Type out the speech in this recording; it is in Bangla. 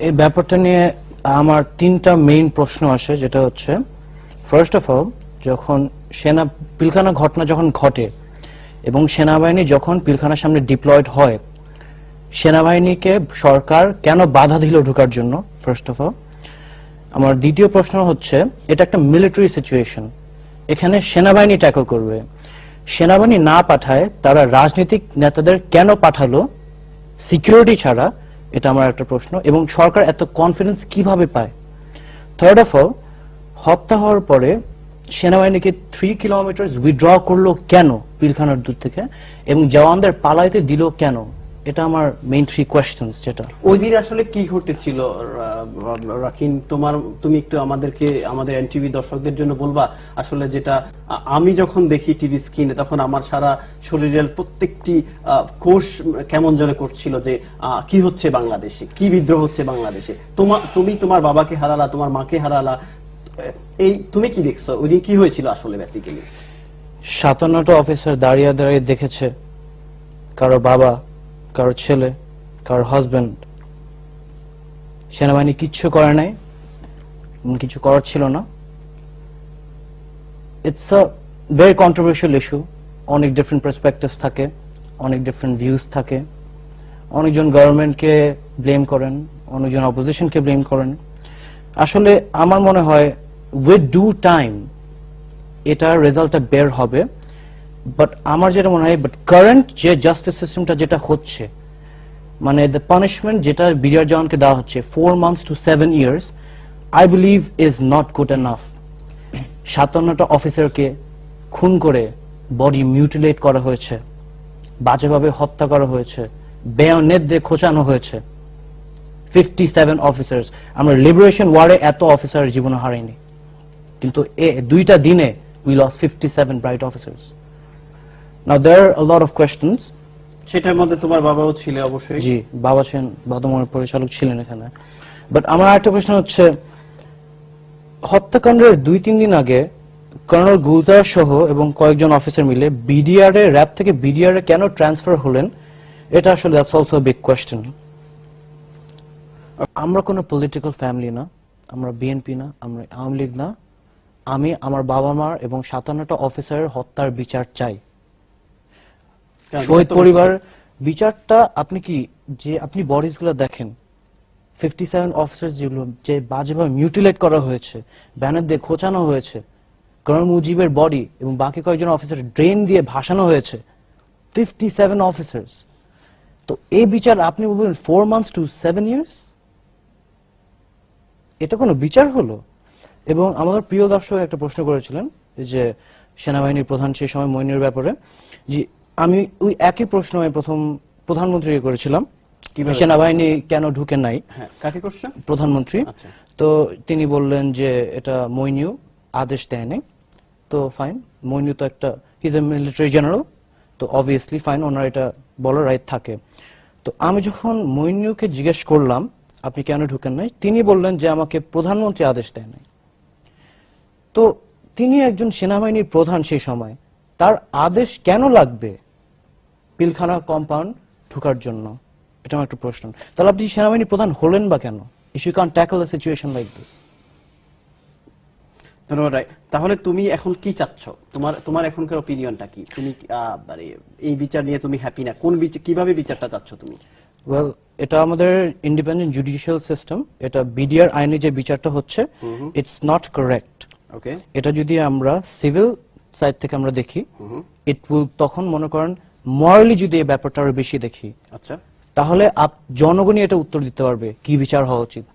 এই ব্যাপারটা নিয়ে আমার তিনটা মেইন প্রশ্ন আসে, যেটা হচ্ছে ফার্স্ট অফ অল, যখন পিলখানা ঘটনা যখন ঘটে এবং সেনাবাহিনী যখন পিলখানার সামনে ডিপ্লয়েড হয়, সেনাবাহিনীকে সরকার কেন বাধা দিল ঢোকার জন্য? First of all. আমার দ্বিতীয় প্রশ্ন হচ্ছে, এটা একটা মিলিটারি সিচুয়েশন, এখানে সেনাবাহিনী ট্যাকল করবে, সেনাবাহিনী না পাঠায় তারা রাজনৈতিক নেতাদের কেন পাঠালো সিকিউরিটি ছাড়া? এটা আমার একটা প্রশ্ন। এবং সরকার এত কনফিডেন্স কিভাবে পায়? থার্ড অফ অল, হত্যা হওয়ার পরে সেনাবাহিনীকে 3 কিলোমিটার উইথড্র করলো কেন পিলখানার দূর থেকে, এবং জওয়ানদের পালাইতে দিল কেন? এটা আমার মেইন 3 কোয়েশ্চেনস। যেটা ওই দিন আসলে কি ঘটেছিল রাকিন, তুমি একটু আমাদেরকে, আমাদের এনটিভি দর্শকদের জন্য বলবা? আসলে যেটা আমি যখন দেখি টিভি স্ক্রিনে, তখন আমার সারা শরীরের প্রত্যেকটি কোষ কেমন যেন করছিল যে কি হচ্ছে বাংলাদেশে, কি বিদ্রোহ হচ্ছে বাংলাদেশে। তুমি তোমার বাবাকে হারালা, তোমার মাকে হারালা, এই তুমি কি দেখছো ওই দিন কি হয়েছিল আসলে? বেসিক্যালি 57টা অফিসার দাঁড়িয়ে দাঁড়িয়ে দেখেছে কারো বাবা, কারো ছেলে, কারো হাজবেন্ড। সেনাবাহিনী কিচ্ছু করে নাই, কিছু করার ছিল না। It's a very controversial issue. অনেক ডিফারেন্ট পার্সপেক্টিভস থাকে, অনেক ডিফারেন্ট ভিউজ থাকে। অনেকজন গভর্নমেন্টকে ব্লেম করেন, অনেকজন অপোজিশনকে ব্লেম করেন। আসলে আমার মনে হয় উইথ ডু টাইম এটার রেজাল্টটা বের হবে। বাট আমার যেটা মনে হয়, বাট কারেন্ট যে জাস্টিস সিস্টেমটা যেটা হচ্ছে, মানে দ্য পানিশমেন্ট যেটা বিডিআর জওয়ানকে দেওয়া হচ্ছে 4 months to 7 years, I believe is not good enough. 57টা অফিসারকে খুন করে বডি মিউটিলেট করা হয়েছে, বাজেভাবে হত্যা করা হয়েছে, বেয়নেট দিয়ে খোঁচানো হয়েছে। 57 অফিসার্স। আমরা লিবারেশন ওয়ারে এত অফিসার জীবনে হারাইনি, কিন্তু দুইটা দিনে we lost 57 bright officers. Now there are a lot of questions. সেটার মধ্যে তোমার বাবাও ছিল অবশ্যই। জি, বাবা ছিলেন, ভদ্রমনের পরিচালক ছিলেন এখানে। বাট আমার একটা প্রশ্ন হচ্ছে, হত্যাকাণ্ডের 2-3 দিন আগে কর্নেল গুলজার সহ এবং কয়েকজন অফিসার মিলে বিডিআর এ, র‍্যাব থেকে বিডিআর এ কেন ট্রান্সফার হলেন? এটা আসলে that's also a big question. আমরা কোনো পলিটিক্যাল ফ্যামিলি না, আমরা বিএনপি না, আমরা আওয়ামী লীগ না। আমি আমার বাবা মার এবং 57টা অফিসারের হত্যার বিচার চাই। শহীদ পরিবার বিচারটা, আপনি কি যে আপনি বডিজ গুলো দেখেন, 57 অফিসার যেগুলো যে বাজেভাবে মিউটিলেট করা হয়েছে, ব্যানার দিয়ে খোঁচানো হয়েছে, কর্নেল মুজিবের বডি এবং বাকি কয়েকজন অফিসার ড্রেন দিয়ে ভাসানো হয়েছে, 57 অফিসার্স। তো এই বিচার আপনি বলবেন 4 months to 7 years? এটা কোনো বিচার হলো? এবং আমাদের প্রিয় দর্শক একটা প্রশ্ন করেছিলেন যে সেনাবাহিনীর প্রধান সেই সময় মইনুর ব্যাপারে। যে আমি ওই একই প্রশ্ন আমি প্রথম প্রধানমন্ত্রীকে করেছিলাম, সেনাবাহিনী কেন ঢুকে নাই। কাকে করছেন? প্রধানমন্ত্রী। তো তিনি বললেন যে এটা মইনু আদেশ দেয় নাই। তো ফাইন, মইনু তো একটা, he is a military general, তো অবভিয়াসলি ফাইন, ওনার এটা বলার রাইট থাকে। তো আমি যখন মইনুকে জিজ্ঞেস করলাম আপনি কেন ঢুকেন নাই, তিনি বললেন যে আমাকে প্রধানমন্ত্রী আদেশ দেয় নাই। তো তিনি একজন সেনাবাহিনীর প্রধান, সেই সময় তার আদেশ কেন লাগবে পিলখানা কম্পাউন্ড ঢোকার জন্য? এটা আমার একটা প্রশ্ন। তাহলে আপনি সেনাবাহিনীর প্রধান হলেন বা কেন, if you can tackle a situation like this? ধন্যবাদ। তাহলে তুমি এখন কি চাচ্ছ? তোমার এখনকার অপিনিয়নটা কি? তুমি মানে এই বিচার নিয়ে তুমি হ্যাপি না? কোন বিচার, কিভাবে বিচারটা চাচ্ছ তুমি? ওয়েল, এটা আমাদের ইন্ডিপেন্ডেন্ট জুডিশিয়াল সিস্টেম, এটা বিডিআর আইনে যে বিচারটা হচ্ছে, ইটস নট কারেক্ট। ওকে, এটা যদি আমরা সিভিল সাইড থেকে আমরা দেখি, ইট উইল, তখন মনে করেন মরালি যদি এই ব্যাপারটা আরো বেশি দেখি, আচ্ছা, তাহলে জনগণই এটা উত্তর দিতে পারবে কি বিচার হওয়া উচিত।